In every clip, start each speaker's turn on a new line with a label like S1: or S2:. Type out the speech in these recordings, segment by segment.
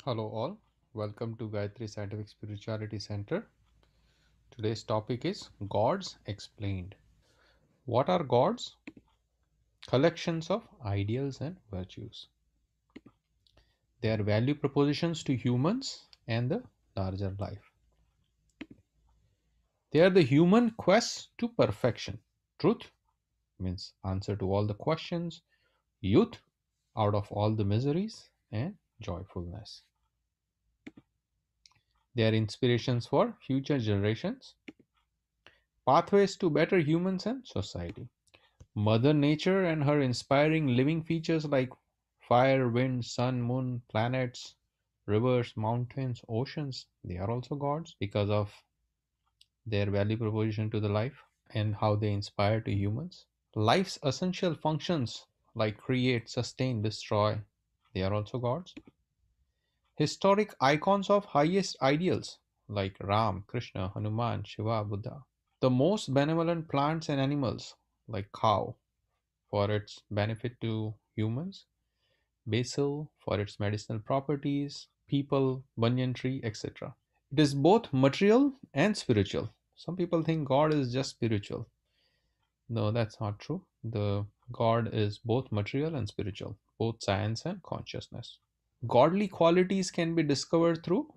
S1: Hello, all. Welcome to Gayatri Scientific Spirituality Center. Today's topic is Gods Explained. What are gods? Collections of ideals and virtues. They are value propositions to humans and the larger life. They are the human quest to perfection. Truth means answer to all the questions, youth out of all the miseries, and joyfulness. They are inspirations for future generations, pathways to better humans and society. Mother Nature and her inspiring living features like fire, wind, sun, moon, planets, rivers, mountains, oceans, they are also gods because of their value proposition to the life and how they inspire to humans. Life's essential functions like create, sustain, destroy, they are also gods. Historic icons of highest ideals like Ram, Krishna, Hanuman, Shiva, Buddha. The most benevolent plants and animals like cow for its benefit to humans, basil for its medicinal properties, people, banyan tree, etc. It is both material and spiritual. Some people think God is just spiritual. No, that's not true. The God is both material and spiritual, both science and consciousness. Godly qualities can be discovered through,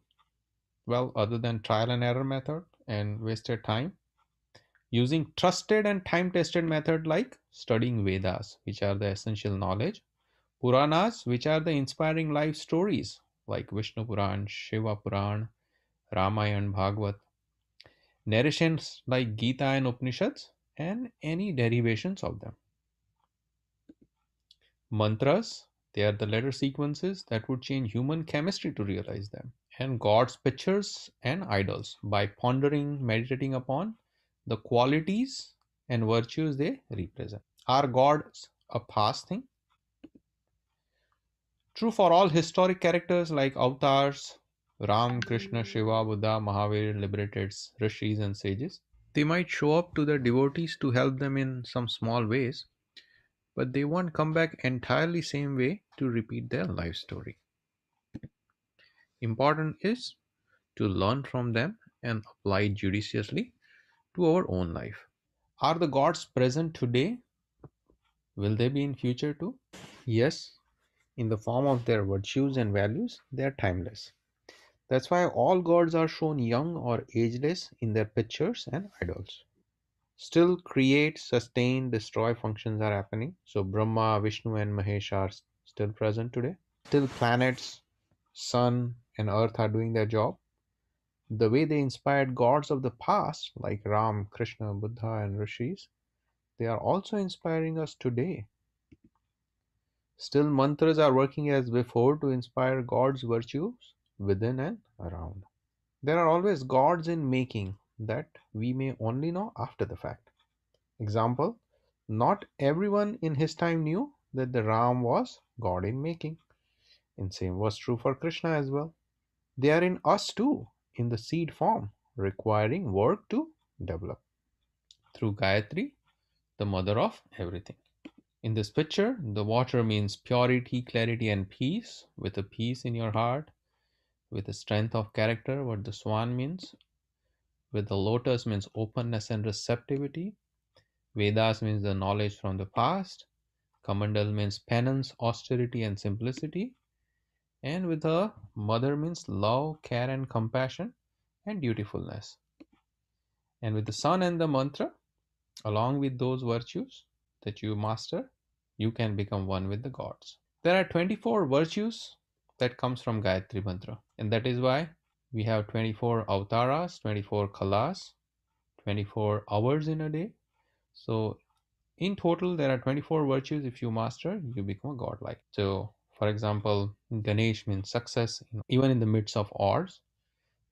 S1: well, other than trial and error method and wasted time, using trusted and time tested method like studying Vedas, which are the essential knowledge, Puranas, which are the inspiring life stories like Vishnu Puran, Shiva Puran, Ramayana, Bhagavad, narrations like Gita and Upanishads, and any derivations of them. Mantras, they are the letter sequences that would change human chemistry to realize them. And God's pictures and idols by pondering, meditating upon the qualities and virtues they represent. Are gods a past thing? True for all historic characters like avatars, Ram, Krishna, Shiva, Buddha, Mahavir, liberated rishis, and sages. They might show up to their devotees to help them in some small ways, but they won't come back entirely same way to repeat their life story. Important is to learn from them and apply judiciously to our own life. Are the gods present today? Will they be in future too? Yes, in the form of their virtues and values, they are timeless. That's why all gods are shown young or ageless in their pictures and idols. Still, create, sustain, destroy functions are happening. So, Brahma, Vishnu, and Mahesh are still present today. Still, planets, sun, and earth are doing their job. The way they inspired gods of the past, like Ram, Krishna, Buddha, and Rishis, they are also inspiring us today. Still, mantras are working as before to inspire God's virtues within and around. There are always gods in making that we may only know after the fact. Example, not everyone in his time knew that the Ram was God in making. And same was true for Krishna as well. They are in us too, in the seed form, requiring work to develop. Through Gayatri, the mother of everything. In this picture, the water means purity, clarity, and peace, with a peace in your heart, with a strength of character, what the swan means, with the lotus means openness and receptivity, Vedas means the knowledge from the past, Kamandal means penance, austerity, and simplicity, and with a mother means love, care, and compassion, and dutifulness. And with the sun and the mantra, along with those virtues that you master, you can become one with the gods. There are 24 virtues that comes from Gayatri Mantra, and that is why we have 24 avtaras, 24 kalas, 24 hours in a day. So in total, there are 24 virtues. If you master, you become a godlike. So, for example, Ganesh means success, even in the midst of odds.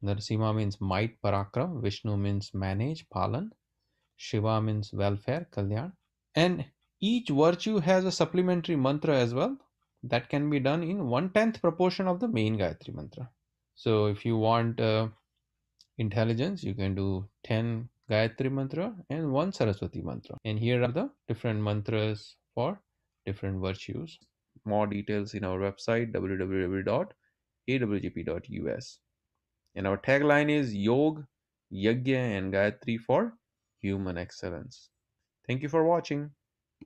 S1: Narasimha means might, parakram. Vishnu means manage, palan. Shiva means welfare, kalyan. And each virtue has a supplementary mantra as well that can be done in 1/10th proportion of the main Gayatri mantra. So if you want intelligence, you can do 10 Gayatri mantra and 1 Saraswati mantra. And here are the different mantras for different virtues. More details in our website www awgp.us. And our tagline is Yog, Yagya, and Gayatri for human excellence. Thank you for watching.